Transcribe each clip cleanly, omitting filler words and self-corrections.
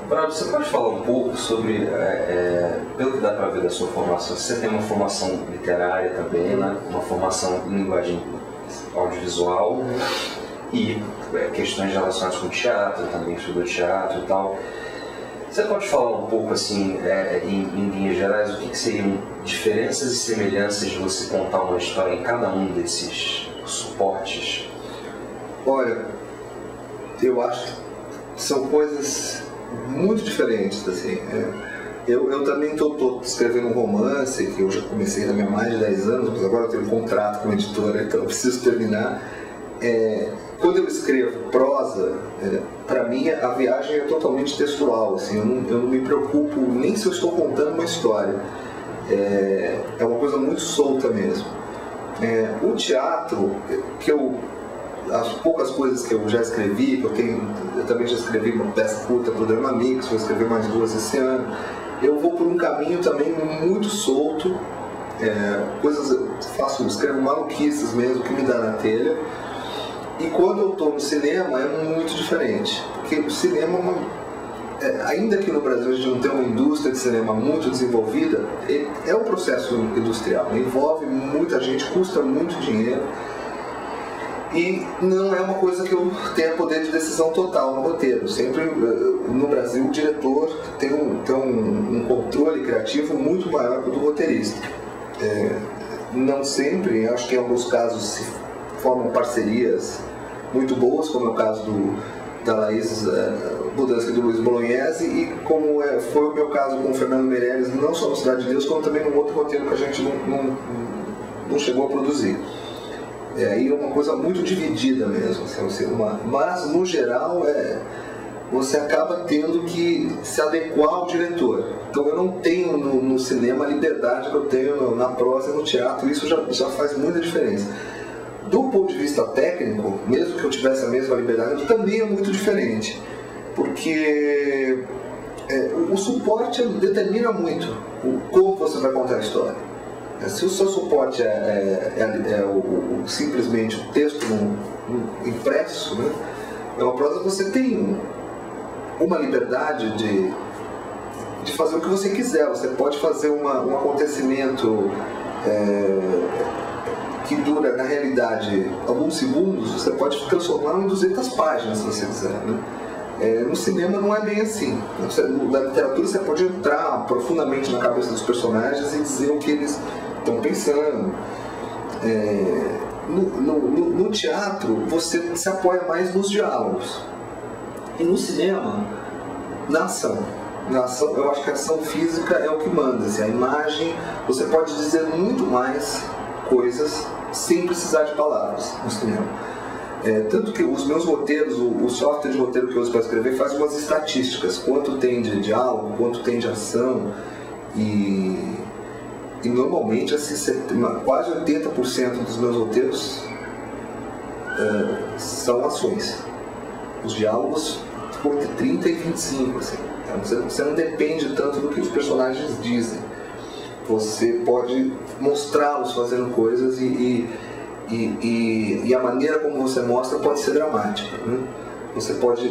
Brado, você pode falar um pouco sobre, pelo que dá para ver da sua formação, você tem uma formação literária também, né? Uma formação em linguagem audiovisual e questões relacionadas com teatro, também estudou teatro e tal. Você pode falar um pouco, assim, em linhas gerais, o que seriam diferenças e semelhanças de você contar uma história em cada um desses suportes? Olha, eu acho que são coisas muito diferentes, assim. Eu também estou escrevendo um romance, que eu já comecei também há mais de 10 anos, mas agora eu tenho um contrato com uma editora, então eu preciso terminar. Quando eu escrevo prosa, para mim a viagem é totalmente textual, assim, eu não me preocupo nem se eu estou contando uma história. É uma coisa muito solta mesmo. O teatro, as poucas coisas que eu já escrevi, eu também já escrevi uma peça curta para o Drama Mix, vou escrever mais 2 esse ano. Eu vou por um caminho também muito solto, escrevo maluquices mesmo que me dá na telha. E quando eu estou no cinema é muito diferente, porque o cinema, ainda que no Brasil a gente não tenha uma indústria de cinema muito desenvolvida, é um processo industrial, envolve muita gente, custa muito dinheiro. E não é uma coisa que eu tenha poder de decisão total no roteiro. Sempre no Brasil o diretor tem um controle criativo muito maior que o do roteirista. Não sempre, acho que em alguns casos se formam parcerias muito boas, como é o caso da Laís Budansky e do Luiz Bolognese, e como foi o meu caso com o Fernando Meirelles, não só no Cidade de Deus, como também no outro roteiro que a gente não chegou a produzir. Aí é uma coisa muito dividida mesmo, assim, mas no geral você acaba tendo que se adequar ao diretor. Então eu não tenho no cinema a liberdade que eu tenho na prosa e no teatro, isso já faz muita diferença. Do ponto de vista técnico, mesmo que eu tivesse a mesma liberdade, também é muito diferente, porque o suporte determina muito como você vai contar a história. Se o seu suporte simplesmente o texto impresso, né, é uma prosa que você tem uma liberdade de fazer o que você quiser. Você pode fazer um acontecimento que dura, na realidade, alguns segundos, você pode transformá-lo em 200 páginas, se você quiser, né? No cinema não é bem assim. Na literatura você pode entrar profundamente na cabeça dos personagens e dizer o que eles estão pensando. No teatro você se apoia mais nos diálogos. E no cinema, na ação. Na ação, eu acho que a ação física é o que manda. Assim, a imagem, você pode dizer muito mais coisas sem precisar de palavras no cinema. Tanto que os meus roteiros, o software de roteiro que eu uso para escrever faz umas estatísticas, quanto tem de diálogo, quanto tem de ação, e normalmente assim, quase 80% dos meus roteiros são ações. Os diálogos ficam entre 30 e 25%. Assim. Então, você não depende tanto do que os personagens dizem. Você pode mostrá-los fazendo coisas e a maneira como você mostra pode ser dramática, né? Você pode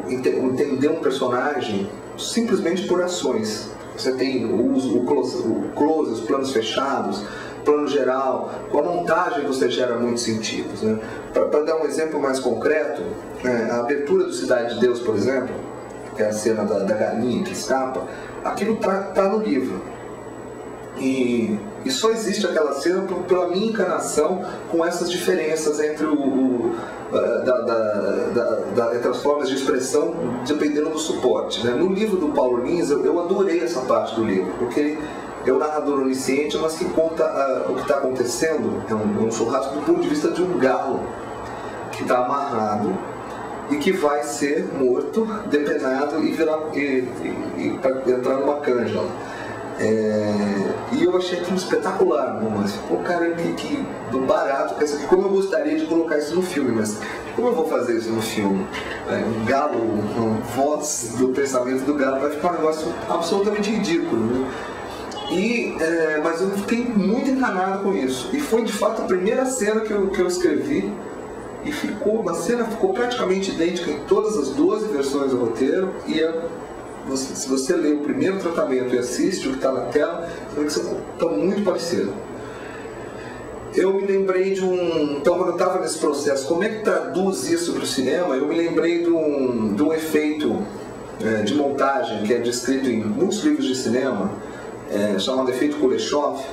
entender um personagem simplesmente por ações. Você tem o close, os planos fechados, plano geral, com a montagem você gera muitos sentidos, né? Para dar um exemplo mais concreto, a abertura do Cidade de Deus, por exemplo, que é a cena da galinha que escapa, aquilo está no livro. E só existe aquela cena pela minha encarnação com essas diferenças entre entre as formas de expressão dependendo do suporte, né? No livro do Paulo Lins, eu adorei essa parte do livro, porque ele é um narrador onisciente, mas que conta o que está acontecendo. É um churrasco do ponto de vista de um galo que está amarrado e que vai ser morto, depenado e entrar numa canja. E eu achei aquilo espetacular, mas pô, cara, que barato, como eu gostaria de colocar isso no filme, mas como eu vou fazer isso no filme? Um galo, uma voz do pensamento do galo, vai ficar um negócio absolutamente ridículo, né? Mas eu fiquei muito encanado com isso, e foi de fato a primeira cena que eu escrevi e a cena ficou praticamente idêntica em todas as 12 versões do roteiro, e se você lê o primeiro tratamento e assiste o que está na tela, você vê que está muito parecido. Eu me lembrei então quando eu estava nesse processo, como é que traduz isso para o cinema, eu me lembrei de um efeito de montagem que é descrito em muitos livros de cinema, chamado efeito Kuleshov,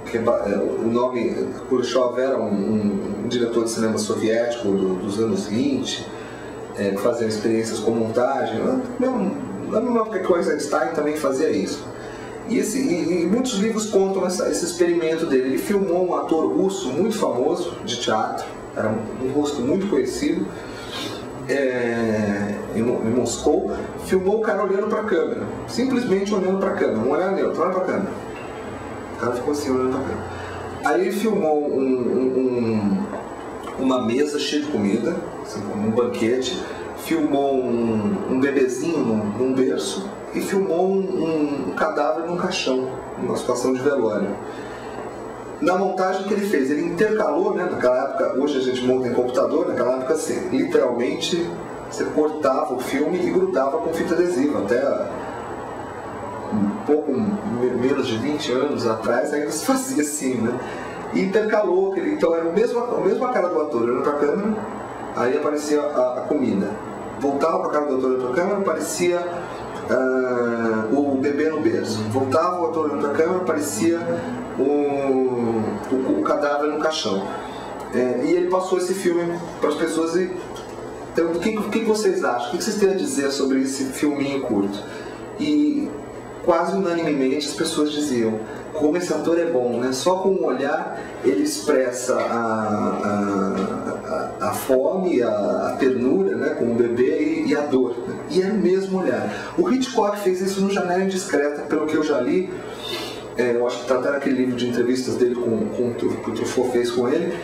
que o nome Kuleshov era um diretor de cinema soviético dos anos 20, que fazia experiências com montagem. Na mesma época que o Eisenstein também fazia isso. E muitos livros contam esse experimento dele. Ele filmou um ator russo muito famoso de teatro, era um rosto muito conhecido, em Moscou. Filmou o cara olhando para a câmera, simplesmente olhando para a câmera, não olhando neutro, olhando para a câmera. O cara ficou assim olhando para a câmera. Aí ele filmou uma mesa cheia de comida, assim, um banquete, filmou um bebezinho num berço e filmou um cadáver num caixão, numa situação de velório. Na montagem que ele fez, ele intercalou, né, naquela época, hoje a gente monta em computador, naquela época assim, literalmente você cortava o filme e grudava com fita adesiva. Até um pouco menos de 20 anos atrás ainda se fazia assim, né? E intercalou, então era a mesma cara do ator olhando para a câmera, aí aparecia a comida. Voltava para a cara do ator olhando para a câmera, aparecia o bebê no berço. Voltava o ator olhando para a câmera, aparecia o cadáver no caixão. E ele passou esse filme para as pessoas e... Então, o que vocês acham? O que vocês têm a dizer sobre esse filminho curto? E quase unanimemente as pessoas diziam: como esse ator é bom, né? Só com um olhar ele expressa a fome, a ternura, né? Com o bebê e a dor, né? E é o mesmo olhar. O Hitchcock fez isso no Janela Indiscreta, pelo que eu já li. Eu acho que está até naquele livro de entrevistas dele que o Truffaut fez com ele.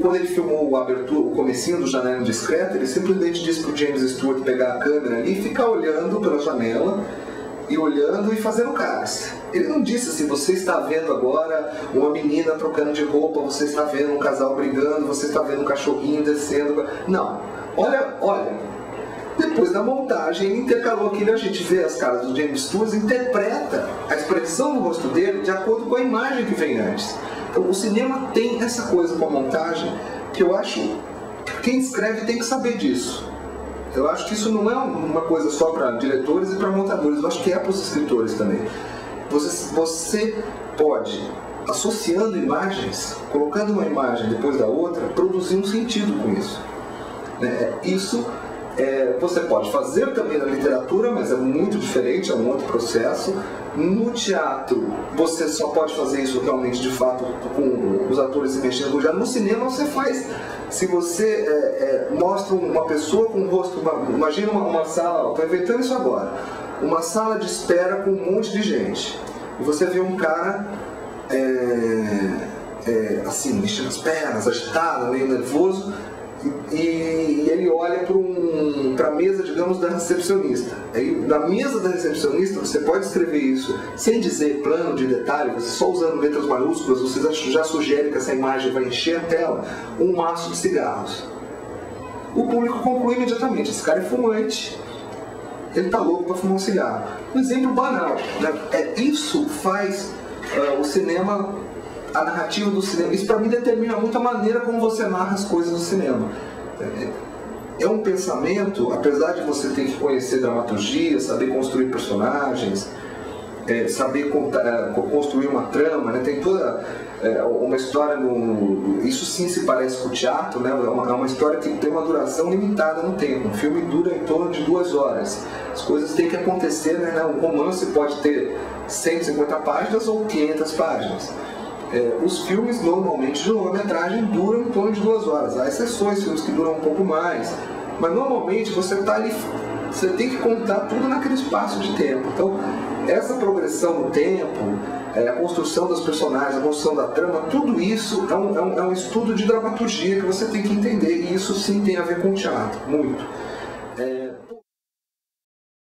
Quando ele filmou o comecinho do Janela Indiscreta, ele simplesmente disse para o James Stewart pegar a câmera ali e ficar olhando pela janela, e olhando e fazendo caras. Ele não disse assim: você está vendo agora uma menina trocando de roupa, você está vendo um casal brigando, você está vendo um cachorrinho descendo. Não. Olha. Depois da montagem, ele intercalou aquilo, a gente vê as caras do James Stewart, interpreta a expressão no rosto dele de acordo com a imagem que vem antes. Então, o cinema tem essa coisa com a montagem que eu acho que quem escreve tem que saber disso. Eu acho que isso não é uma coisa só para diretores e para montadores, eu acho que é para os escritores também. Você pode, associando imagens, colocando uma imagem depois da outra, produzir um sentido com isso. Isso você pode fazer também na literatura, mas é muito diferente, é um outro processo. No teatro, você só pode fazer isso realmente, de fato, com os atores se mexendo. Já no cinema você faz. Se você mostra uma pessoa com o rosto, imagina uma sala, estou inventando isso agora, uma sala de espera com um monte de gente, e você vê um cara assim, mexendo as pernas, agitado, meio nervoso, e ele olha para a mesa, digamos, da recepcionista. Aí, na mesa da recepcionista, você pode escrever isso sem dizer plano de detalhe, você só usando letras maiúsculas, você já sugere que essa imagem vai encher a tela, um maço de cigarros. O público conclui imediatamente: esse cara é fumante, ele está louco para fumar um cigarro. Um exemplo banal, né? Isso faz o cinema, a narrativa do cinema. Isso para mim determina muito a maneira como você narra as coisas do cinema. É um pensamento, apesar de você ter que conhecer dramaturgia, saber construir personagens, saber construir uma trama, né? Tem toda uma história isso sim se parece com o teatro, né? É uma história que tem uma duração limitada no tempo. Um filme dura em torno de 2 horas. As coisas têm que acontecer, né? Um romance pode ter 150 páginas ou 500 páginas. Os filmes normalmente de longa-metragem duram em torno de 2 horas. Há exceções, filmes que duram um pouco mais, mas normalmente você está ali, você tem que contar tudo naquele espaço de tempo. Então, essa progressão no tempo, a construção dos personagens, a construção da trama, tudo isso é um estudo de dramaturgia que você tem que entender, e isso sim tem a ver com o teatro, muito.